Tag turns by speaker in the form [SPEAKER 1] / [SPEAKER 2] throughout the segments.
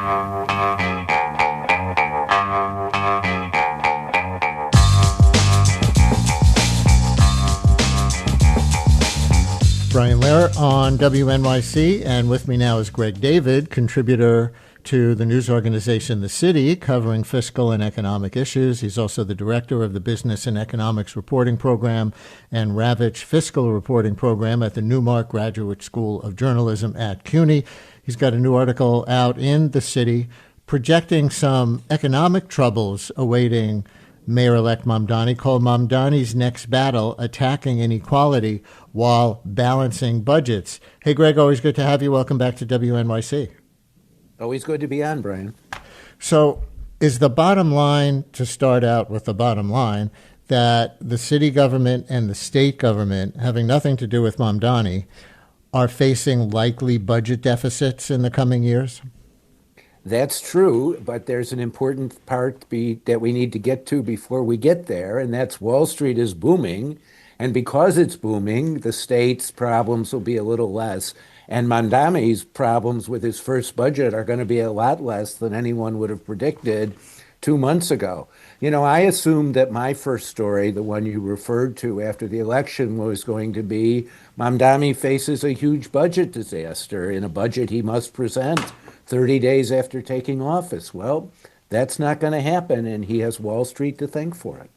[SPEAKER 1] Brian Lehrer on WNYC, and with me now is Greg David, contributor to the news organization The City, covering fiscal and economic issues. He's also the director of the Business and Economics Reporting Program and Ravitch Fiscal Reporting Program at the Newmark Graduate School of Journalism at CUNY. He's got a new article out in The City projecting some economic troubles awaiting Mayor-elect Mamdani, called Mamdani's Next Battle, Attacking Inequality While Balancing Budgets. Hey, Greg, always good to have you. Welcome back to WNYC.
[SPEAKER 2] Always good to be on, Brian.
[SPEAKER 1] So is the bottom line, to start out with the bottom line, that the city government and the state government, having nothing to do with Mamdani, are facing likely budget deficits in the coming years?
[SPEAKER 2] That's true, but there's an important part that we need to get to before we get there, and that's Wall Street is booming, and because it's booming, the state's problems will be a little less, and Mamdani's problems with his first budget are going to be a lot less than anyone would have predicted 2 months ago. You know, I assumed that my first story, the one you referred to after the election, was going to be Mamdani faces a huge budget disaster in a budget he must present 30 days after taking office. Well, that's not going to happen, and he has Wall Street to thank for it.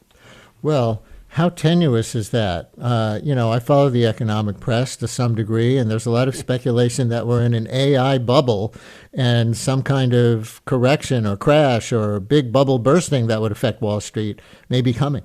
[SPEAKER 1] Well, how tenuous is that? I follow the economic press to some degree, and there's a lot of speculation that we're in an AI bubble and some kind of correction or crash or big bubble bursting that would affect Wall Street may be coming.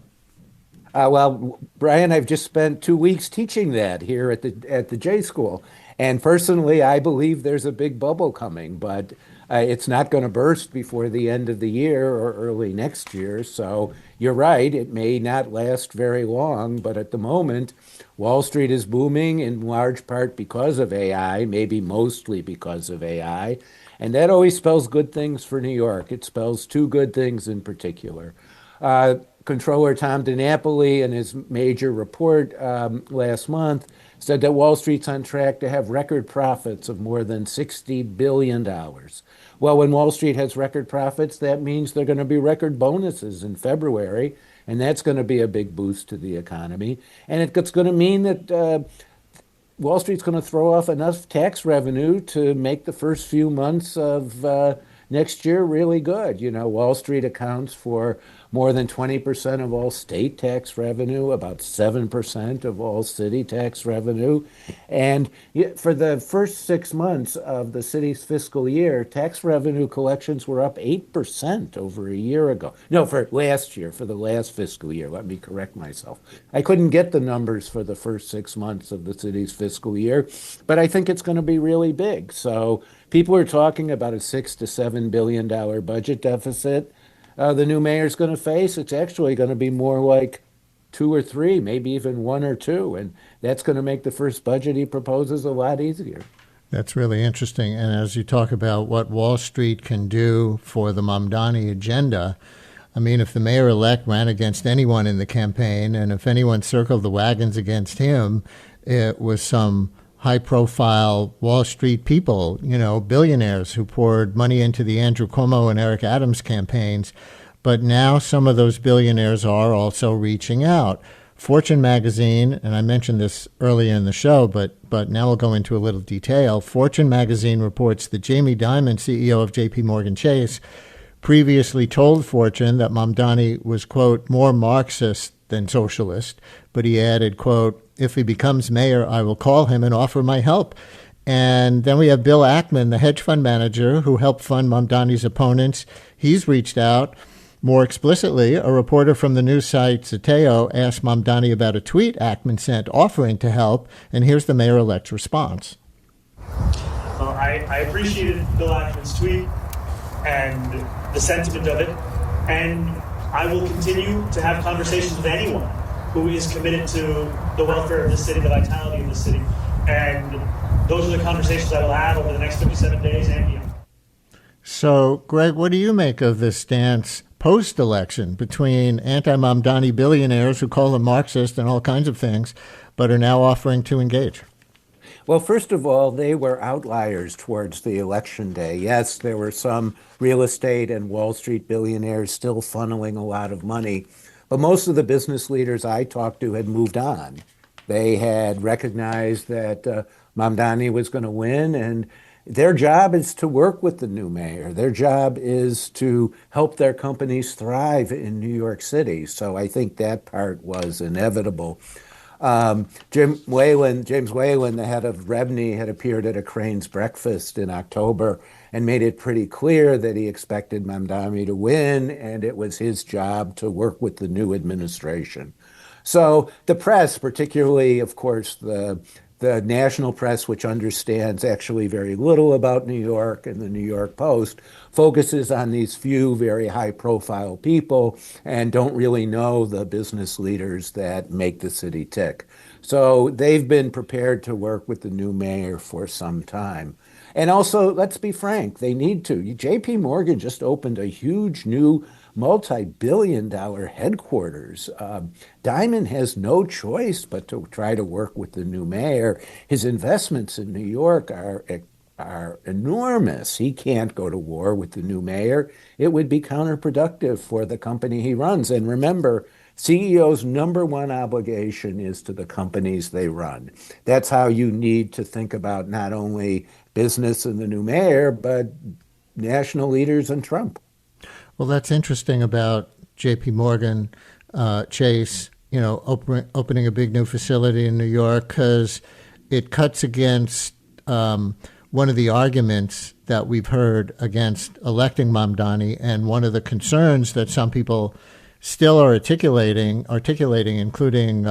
[SPEAKER 2] Well, Brian, I've just spent 2 weeks teaching that here at the J School. And personally, I believe there's a big bubble coming, but it's not going to burst before the end of the year or early next year. So you're right, it may not last very long, but at the moment, Wall Street is booming in large part because of AI, maybe mostly because of AI. And that always spells good things for New York. It spells two good things in particular. Controller Tom DiNapoli, in his major report last month, said that Wall Street's on track to have record profits of more than $60 billion. Well, when Wall Street has record profits, that means they're going to be record bonuses in February, and that's going to be a big boost to the economy. And it's going to mean that Wall Street's going to throw off enough tax revenue to make the first few months of next year really good. You know, Wall Street accounts for more than 20% of all state tax revenue, about 7% of all city tax revenue. And for the first 6 months of the city's fiscal year, tax revenue collections were up 8% over a year ago. No, for last year, for the last fiscal year. Let me correct myself. I couldn't get the numbers for the first 6 months of the city's fiscal year, but I think it's going to be really big. So people are talking about a $6 to $7 billion budget deficit. The new mayor's going to face. It's actually going to be more like 2 or 3, maybe even 1 or 2. And that's going to make the first budget he proposes a lot easier.
[SPEAKER 1] That's really interesting. And as you talk about what Wall Street can do for the Mamdani agenda, I mean, if the mayor-elect ran against anyone in the campaign, and if anyone circled the wagons against him, it was some high-profile Wall Street people, billionaires who poured money into the Andrew Cuomo and Eric Adams campaigns. But now some of those billionaires are also reaching out. Fortune magazine, and I mentioned this earlier in the show, but now we'll go into a little detail. Fortune magazine reports that Jamie Dimon, CEO of J.P. Morgan Chase, previously told Fortune that Mamdani was, quote, more Marxist than socialist, but he added, quote, if he becomes mayor, I will call him and offer my help. And then we have Bill Ackman, the hedge fund manager who helped fund Mamdani's opponents. He's reached out more explicitly. A reporter from the news site Zateo asked Mamdani about a tweet Ackman sent offering to help, and here's the mayor-elect's response.
[SPEAKER 3] Well, I appreciated Bill Ackman's tweet and the sentiment of it, and I will continue to have conversations with anyone who is committed to the welfare of the city, the vitality of the city. And those are the conversations I will have over the next 57 days and beyond.
[SPEAKER 1] So, Greg, what do you make of this stance post-election between anti-Mamdani billionaires who call him Marxist and all kinds of things, but are now offering to engage?
[SPEAKER 2] Well, first of all, they were outliers towards the election day. Yes, there were some real estate and Wall Street billionaires still funneling a lot of money, but most of the business leaders I talked to had moved on. They had recognized that Mamdani was going to win, and their job is to work with the new mayor. Their job is to help their companies thrive in New York City. So I think that part was inevitable. James Whalen, the head of Rebney, had appeared at a Crane's breakfast in October and made it pretty clear that he expected Mamdani to win, and it was his job to work with the new administration. So the press, particularly, of course, the national press, which understands actually very little about New York, and the New York Post, focuses on these few very high-profile people and don't really know the business leaders that make the city tick. So they've been prepared to work with the new mayor for some time. And also, let's be frank, they need to. J.P. Morgan just opened a huge new multi-billion-dollar headquarters. Diamond has no choice but to try to work with the new mayor. His investments in New York are enormous. He can't go to war with the new mayor. It would be counterproductive for the company he runs. And remember, CEO's number one obligation is to the companies they run. That's how you need to think about not only business and the new mayor, but national leaders and Trump.
[SPEAKER 1] Well, that's interesting about J.P. Morgan Chase, opening a big new facility in New York, because it cuts against one of the arguments that we've heard against electing Mamdani, and one of the concerns that some people still are articulating, including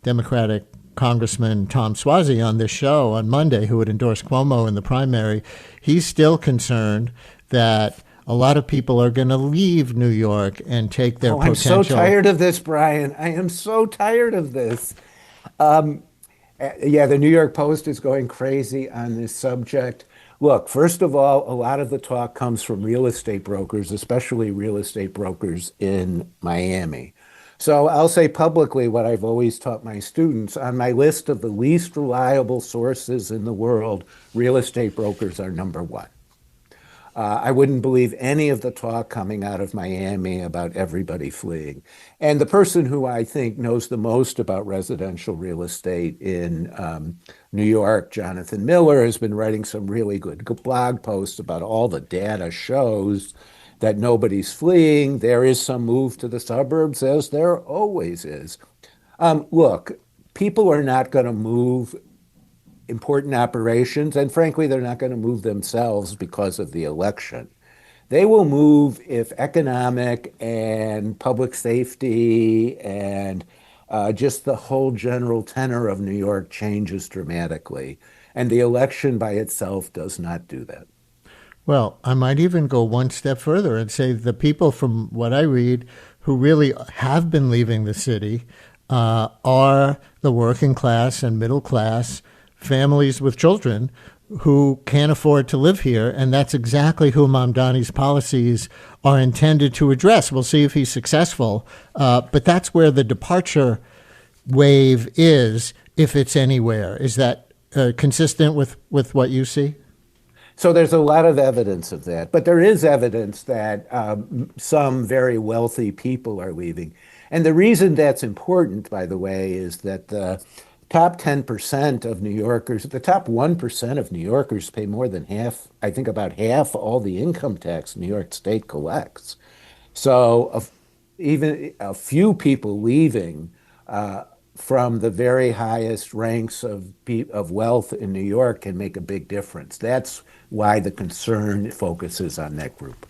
[SPEAKER 1] Democratic Congressman Tom Suozzi on this show on Monday, who would endorse Cuomo in the primary. He's still concerned that a lot of people are going to leave New York and take their potential.
[SPEAKER 2] I'm so tired of this, Brian. I am so tired of this. The New York Post is going crazy on this subject. Look, first of all, a lot of the talk comes from real estate brokers, especially real estate brokers in Miami. So I'll say publicly what I've always taught my students. On my list of the least reliable sources in the world, real estate brokers are number one. I wouldn't believe any of the talk coming out of Miami about everybody fleeing. And the person who I think knows the most about residential real estate in New York, Jonathan Miller, has been writing some really good blog posts about all the data shows that nobody's fleeing. There is some move to the suburbs, as there always is. Look, people are not going to move important operations, and frankly, they're not going to move themselves because of the election. They will move if economic and public safety and just the whole general tenor of New York changes dramatically. And the election by itself does not do that.
[SPEAKER 1] Well, I might even go one step further and say the people, from what I read, who really have been leaving the city are the working class and middle class families with children who can't afford to live here, and that's exactly who Mamdani's policies are intended to address. We'll see if he's successful, but that's where the departure wave is, if it's anywhere. Is that consistent with what you see?
[SPEAKER 2] So there's a lot of evidence of that, but there is evidence that some very wealthy people are leaving. And the reason that's important, by the way, is that the top 10% of New Yorkers, the top 1% of New Yorkers pay more than half, I think about half all the income tax New York State collects. So even a few people leaving from the very highest ranks of wealth in New York can make a big difference. That's why the concern focuses on that group.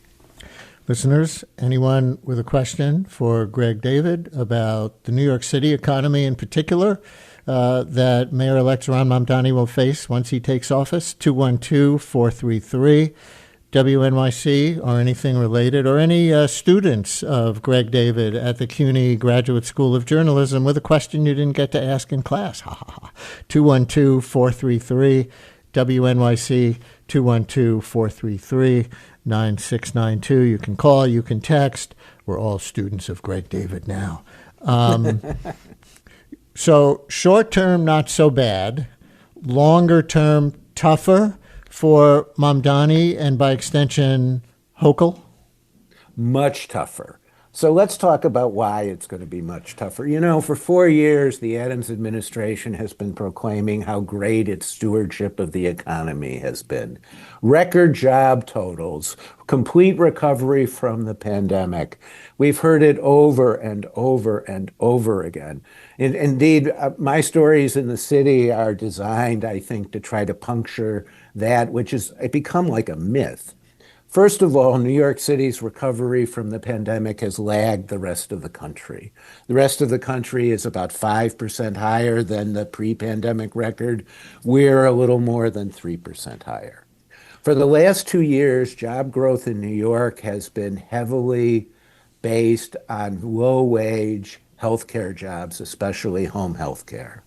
[SPEAKER 1] Listeners, anyone with a question for Greg David about the New York City economy in particular, that Mayor-elect Mamdani will face once he takes office, 212-433-WNYC, or anything related, or any students of Greg David at the CUNY Graduate School of Journalism with a question you didn't get to ask in class. 212-433-WNYC, 212-433-9692. You can call, you can text. We're all students of Greg David now. So short term, not so bad. longer term tougher for Mamdani and by extension Hochul?
[SPEAKER 2] Much tougher. So let's talk about why it's going to be much tougher. You know, for 4 years, the Adams administration has been proclaiming how great its stewardship of the economy has been. Record job totals, complete recovery from the pandemic. We've heard it over and over and over again. Indeed, my stories in the city are designed, I think, to try to puncture that, which has become like a myth. First of all, New York City's recovery from the pandemic has lagged the rest of the country. The rest of the country is about 5% higher than the pre-pandemic record. We're a little more than 3% higher. For the last 2 years, job growth in New York has been heavily based on low-wage healthcare jobs, especially home healthcare.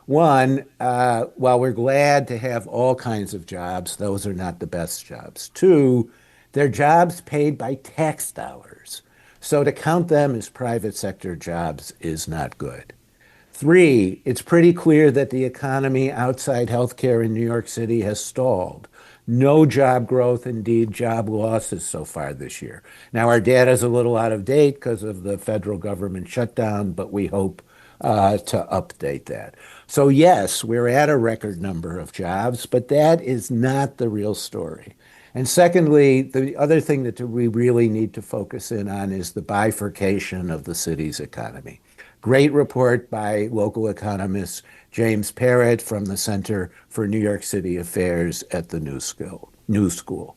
[SPEAKER 2] One, while we're glad to have all kinds of jobs, those are not the best jobs. Two, they're jobs paid by tax dollars. So to count them as private sector jobs is not good. Three, it's pretty clear that the economy outside healthcare in New York City has stalled. No job growth, indeed job losses so far this year. Now our data is a little out of date because of the federal government shutdown, but we hope to update that. So yes, we're at a record number of jobs, but that is not the real story. And secondly, the other thing that we really need to focus in on is the bifurcation of the city's economy. Great report by local economist James Parrott from the Center for New York City Affairs at the New School.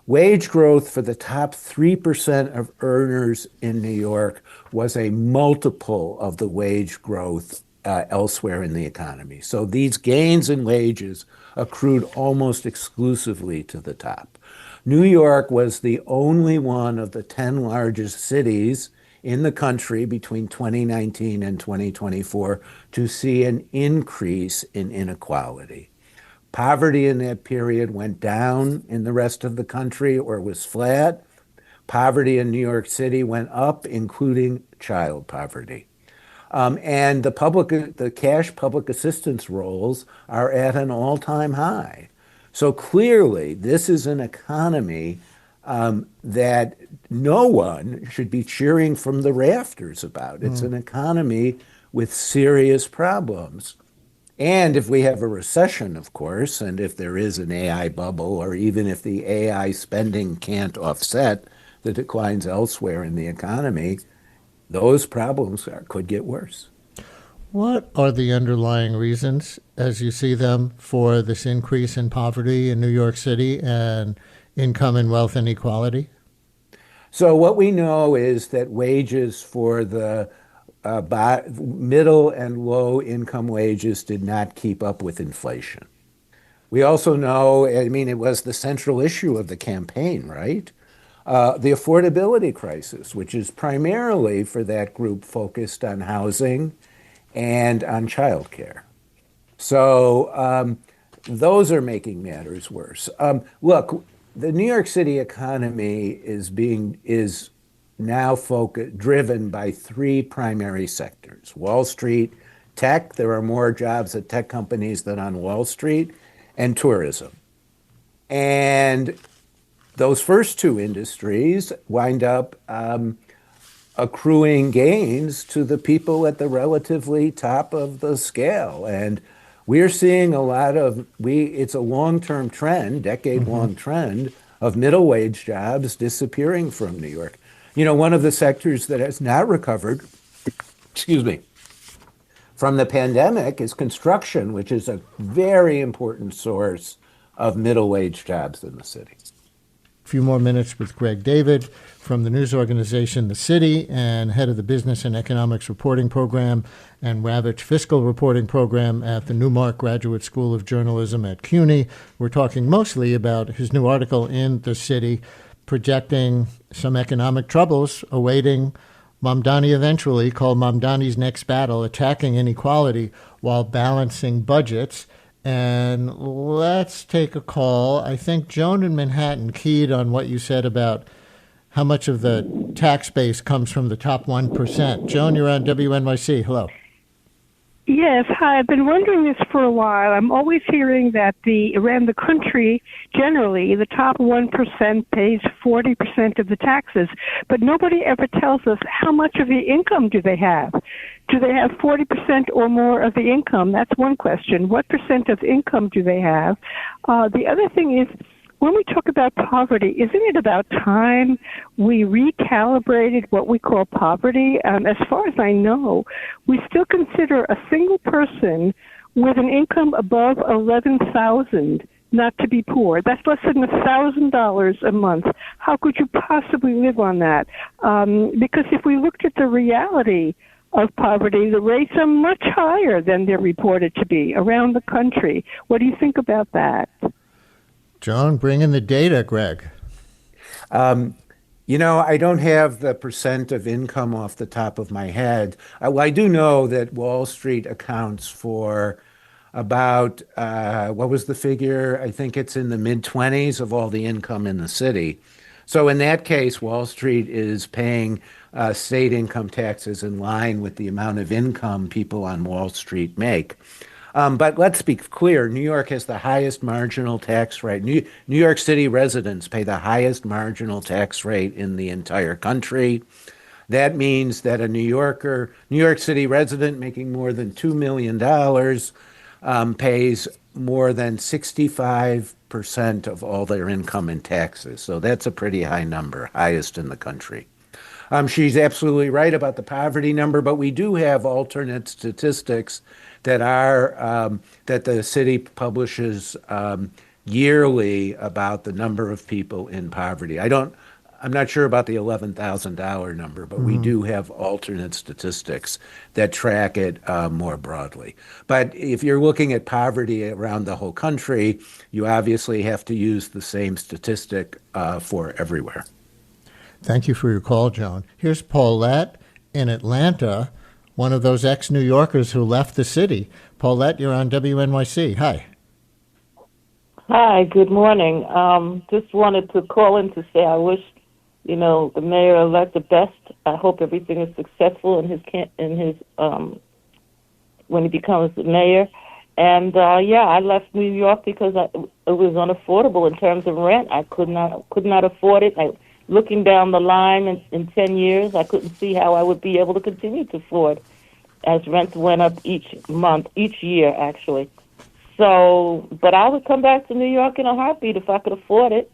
[SPEAKER 2] Wage growth for the top 3% of earners in New York was a multiple of the wage growth elsewhere in the economy. So these gains in wages accrued almost exclusively to the top. New York was the only one of the 10 largest cities in the country between 2019 and 2024 to see an increase in inequality. Poverty in that period went down in the rest of the country or was flat. Poverty in New York City went up, including child poverty. And the cash public assistance rolls are at an all-time high. So clearly, this is an economy that no one should be cheering from the rafters about. It's an economy with serious problems. And if we have a recession, of course, and if there is an AI bubble, or even if the AI spending can't offset the declines elsewhere in the economy, those problems could get worse.
[SPEAKER 1] What are the underlying reasons, as you see them, for this increase in poverty in New York City and income and wealth inequality?
[SPEAKER 2] So what we know is that wages for the middle and low income wages did not keep up with inflation. We also know, I mean, it was the central issue of the campaign, right? The affordability crisis, which is primarily for that group focused on housing and on childcare. So those are making matters worse. Look, the New York City economy is now driven by three primary sectors: Wall Street, tech. There are more jobs at tech companies than on Wall Street, and tourism. And those first two industries wind up accruing gains to the people at the relatively top of the scale. And we're seeing it's a long-term trend, decade-long trend of middle wage jobs disappearing from New York. You know, one of the sectors that has not recovered, from the pandemic is construction, which is a very important source of middle wage jobs in the city.
[SPEAKER 1] A few more minutes with Greg David from the news organization The City and head of the Business and Economics Reporting Program and Ravitch Fiscal Reporting Program at the Newmark Graduate School of Journalism at CUNY. We're talking mostly about his new article in The City projecting some economic troubles awaiting Mamdani eventually, called Mamdani's Next Battle, Attacking Inequality While Balancing Budgets. And let's take a call. I think Joan in Manhattan keyed on what you said about how much of the tax base comes from the top 1%. Joan, you're on WNYC. Hello.
[SPEAKER 4] Yes, hi. I've been wondering this for a while. I'm always hearing that around the country, generally, the top 1% pays 40% of the taxes, but nobody ever tells us how much of the income do they have. Do they have 40% or more of the income? That's one question. What percent of income do they have? The other thing is, when we talk about poverty, isn't it about time we recalibrated what we call poverty? As far as I know, we still consider a single person with an income above $11,000 not to be poor. That's less than $1,000 a month. How could you possibly live on that? Because if we looked at the reality of poverty, the rates are much higher than they're reported to be around the country. What do you think about that?
[SPEAKER 1] Joan, bring in the data, Greg.
[SPEAKER 2] I don't have the percent of income off the top of my head. Well, I do know that Wall Street accounts for about, what was the figure? I think it's in the mid-20s of all the income in the city. So in that case, Wall Street is paying state income taxes in line with the amount of income people on Wall Street make. But let's be clear, New York has the highest marginal tax rate. New York City residents pay the highest marginal tax rate in the entire country. That means that a New York City resident making more than $2 million pays more than 65% of all their income in taxes. So that's a pretty high number, highest in the country. She's absolutely right about the poverty number, but we do have alternate statistics that the city publishes yearly about the number of people in poverty. I'm not sure about the $11,000 number, but we do have alternate statistics that track it more broadly. But if you're looking at poverty around the whole country, you obviously have to use the same statistic for everywhere.
[SPEAKER 1] Thank you for your call, Joan. Here's Paulette in Atlanta, one of those ex-New Yorkers who left the city. Paulette, you're on WNYC. Hi.
[SPEAKER 5] Hi, good morning. Just wanted to call in to say I wish, the mayor-elect the best. I hope everything is successful in his when he becomes the mayor. And I left New York because it was unaffordable in terms of rent. I could not afford it. Looking down the line in 10 years, I couldn't see how I would be able to continue to afford as rents went up each year, actually. So, but I would come back to New York in a heartbeat if I could afford it.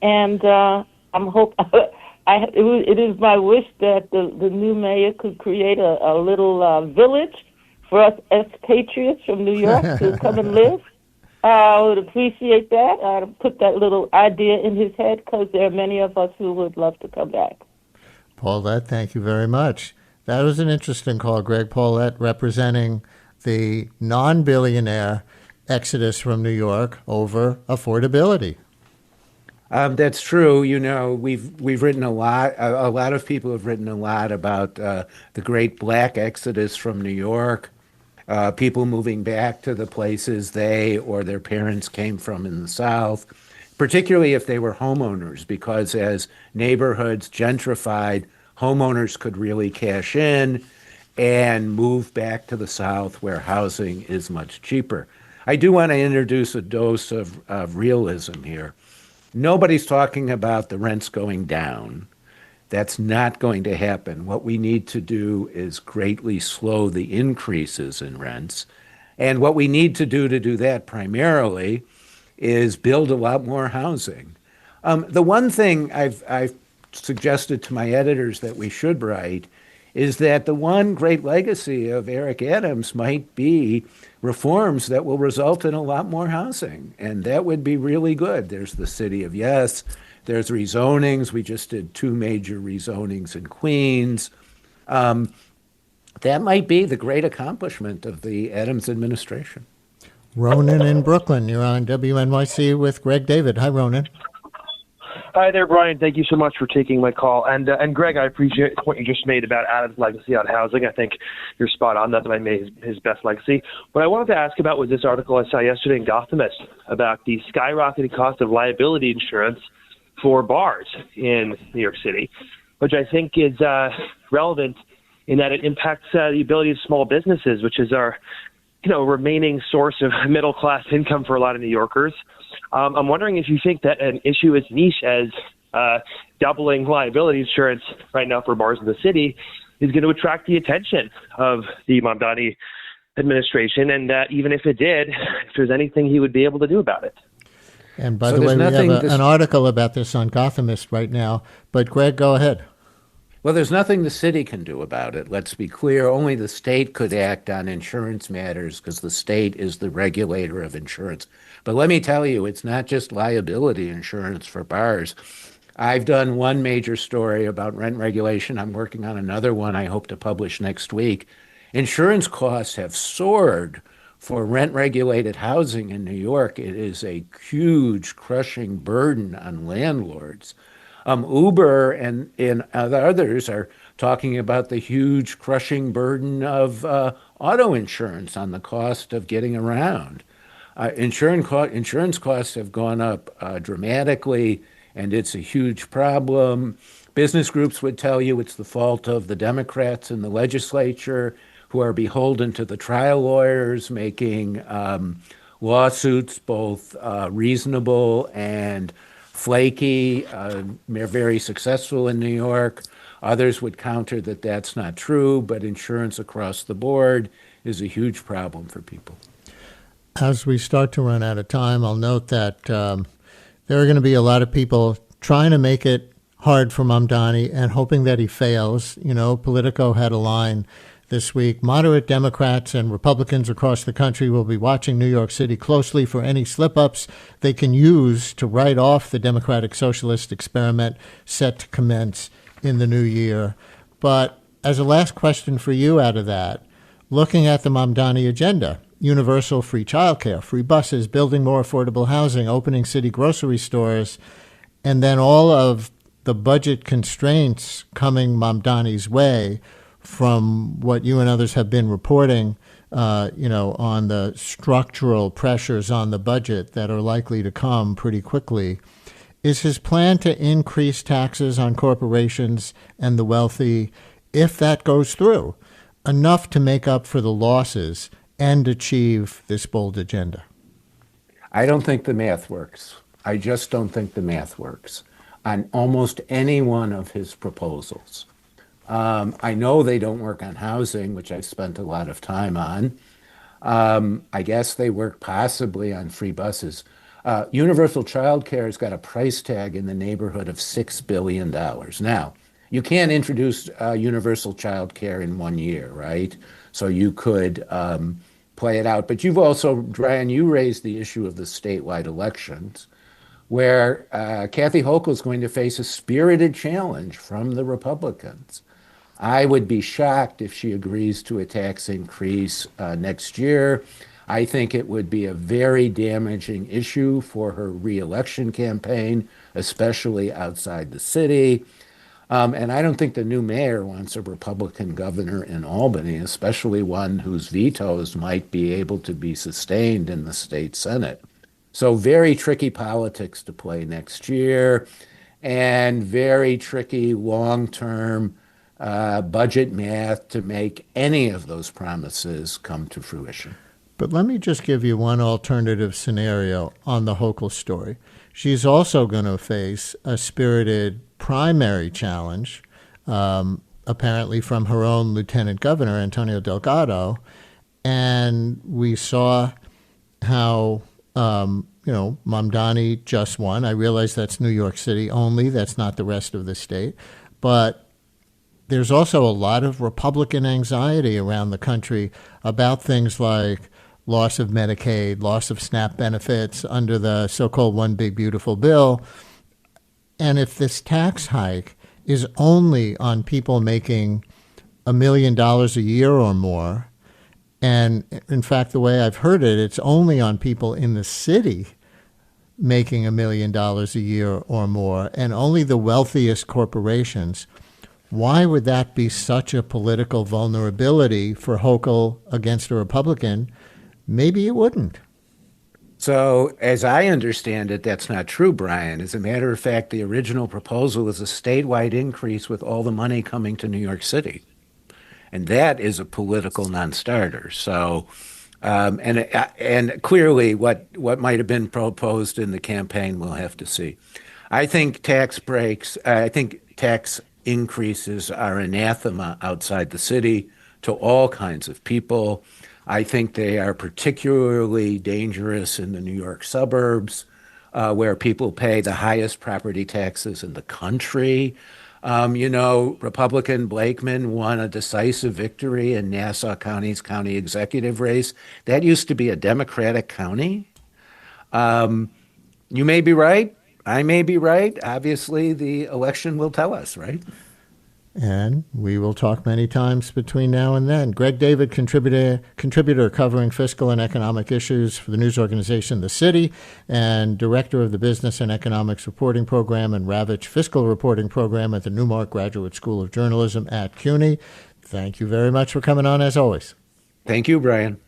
[SPEAKER 5] And it is my wish that the new mayor could create a little village for us expatriates from New York to come and live. I would appreciate that. I'd put that little idea in his head because there are many of us who would love to come back.
[SPEAKER 1] Paulette, thank you very much. That was an interesting call, Greg. Paulette representing the non-billionaire exodus from New York over affordability.
[SPEAKER 2] That's true. We've written a lot. A lot of people have written a lot about the great black exodus from New York. People moving back to the places they or their parents came from in the South, particularly if they were homeowners, because as neighborhoods gentrified, homeowners could really cash in and move back to the South where housing is much cheaper. I do want to introduce a dose of realism here. Nobody's talking about the rents going down. That's not going to happen. What we need to do is greatly slow the increases in rents. And what we need to do that primarily is build a lot more housing. The one thing I've suggested to my editors that we should write is that the one great legacy of Eric Adams might be reforms that will result in a lot more housing. And that would be really good. There's the City of Yes. There's rezonings. We just did 2 major rezonings in Queens. That might be the great accomplishment of the Adams administration.
[SPEAKER 1] Ronan in Brooklyn, you're on WNYC with Greg David. Hi, Ronan.
[SPEAKER 6] Hi there, Brian. Thank you so much for taking my call. And Greg, I appreciate the point you just made about Adams' legacy on housing. I think you're spot on. That might be his best legacy. What I wanted to ask about was this article I saw yesterday in Gothamist about the skyrocketing cost of liability insurance for bars in New York City, which I think is relevant in that it impacts the ability of small businesses, which is our remaining source of middle class income for a lot of New Yorkers. I'm wondering if you think that an issue as niche as doubling liability insurance right now for bars in the city is going to attract the attention of the Mamdani administration, and that even if it did, if there's anything he would be able to do about it.
[SPEAKER 1] And by the way, we have an article about this on Gothamist right now. But Greg, go ahead.
[SPEAKER 2] Well, there's nothing the city can do about it. Let's be clear. Only the state could act on insurance matters because the state is the regulator of insurance. But let me tell you, it's not just liability insurance for bars. I've done one major story about rent regulation. I'm working on another one I hope to publish next week. Insurance costs have soared for rent-regulated housing in New York. It is a huge, crushing burden on landlords. Uber and others are talking about the huge, crushing burden of auto insurance on the cost of getting around. Insurance costs have gone up dramatically, and it's a huge problem. Business groups would tell you it's the fault of the Democrats in the legislature, who are beholden to the trial lawyers making lawsuits both reasonable and flaky. They're very successful in New York. Others would counter that that's not true, but insurance across the board is a huge problem for people.
[SPEAKER 1] As we start to run out of time, I'll note that there are going to be a lot of people trying to make it hard for Mamdani and hoping that he fails. Politico had a line this week: moderate Democrats and Republicans across the country will be watching New York City closely for any slip-ups they can use to write off the democratic socialist experiment set to commence in the new year. But as a last question for you out of that, looking at the Mamdani agenda, universal free childcare, free buses, building more affordable housing, opening city grocery stores, and then all of the budget constraints coming Mamdani's way from what you and others have been reporting, on the structural pressures on the budget that are likely to come pretty quickly. Is his plan to increase taxes on corporations and the wealthy, if that goes through, enough to make up for the losses and achieve this bold agenda?
[SPEAKER 2] I don't think the math works. I just don't think the math works on almost any one of his proposals. I know they don't work on housing, which I've spent a lot of time on. I guess they work possibly on free buses. Universal child care has got a price tag in the neighborhood of $6 billion. Now, you can't introduce universal child care in 1 year, right? So you could play it out. But you've also, Brian, you raised the issue of the statewide elections, where Kathy Hochul is going to face a spirited challenge from the Republicans. I would be shocked if she agrees to a tax increase next year. I think it would be a very damaging issue for her reelection campaign, especially outside the city. And I don't think the new mayor wants a Republican governor in Albany, especially one whose vetoes might be able to be sustained in the state Senate. So very tricky politics to play next year, and very tricky long-term budget math to make any of those promises come to fruition.
[SPEAKER 1] But let me just give you one alternative scenario on the Hochul story. She's also going to face a spirited primary challenge, apparently from her own lieutenant governor, Antonio Delgado. And we saw how, Mamdani just won. I realize that's New York City only. That's not the rest of the state. But there's also a lot of Republican anxiety around the country about things like loss of Medicaid, loss of SNAP benefits under the so-called One Big Beautiful Bill. And if this tax hike is only on people making $1 million a year or more, and in fact, the way I've heard it, it's only on people in the city making $1 million a year or more, and only the wealthiest corporations, why would that be such a political vulnerability for Hochul against a Republican? Maybe it wouldn't.
[SPEAKER 2] So, as I understand it, that's not true, Brian. As a matter of fact, the original proposal is a statewide increase with all the money coming to New York City. and that is a political non-starter. So, and clearly, what might have been proposed in the campaign, we'll have to see. I think tax increases are anathema outside the city to all kinds of people. I think they are particularly dangerous in the New York suburbs, where people pay the highest property taxes in the country. Republican Blakeman won a decisive victory in Nassau County's county executive race. That used to be a Democratic county. You may be right. I may be right. Obviously, the election will tell us, right?
[SPEAKER 1] And we will talk many times between now and then. Greg David, contributor covering fiscal and economic issues for the news organization The City, and director of the Business and Economics Reporting Program and Ravitch Fiscal Reporting Program at the Newmark Graduate School of Journalism at CUNY. Thank you very much for coming on, as always.
[SPEAKER 2] Thank you, Brian.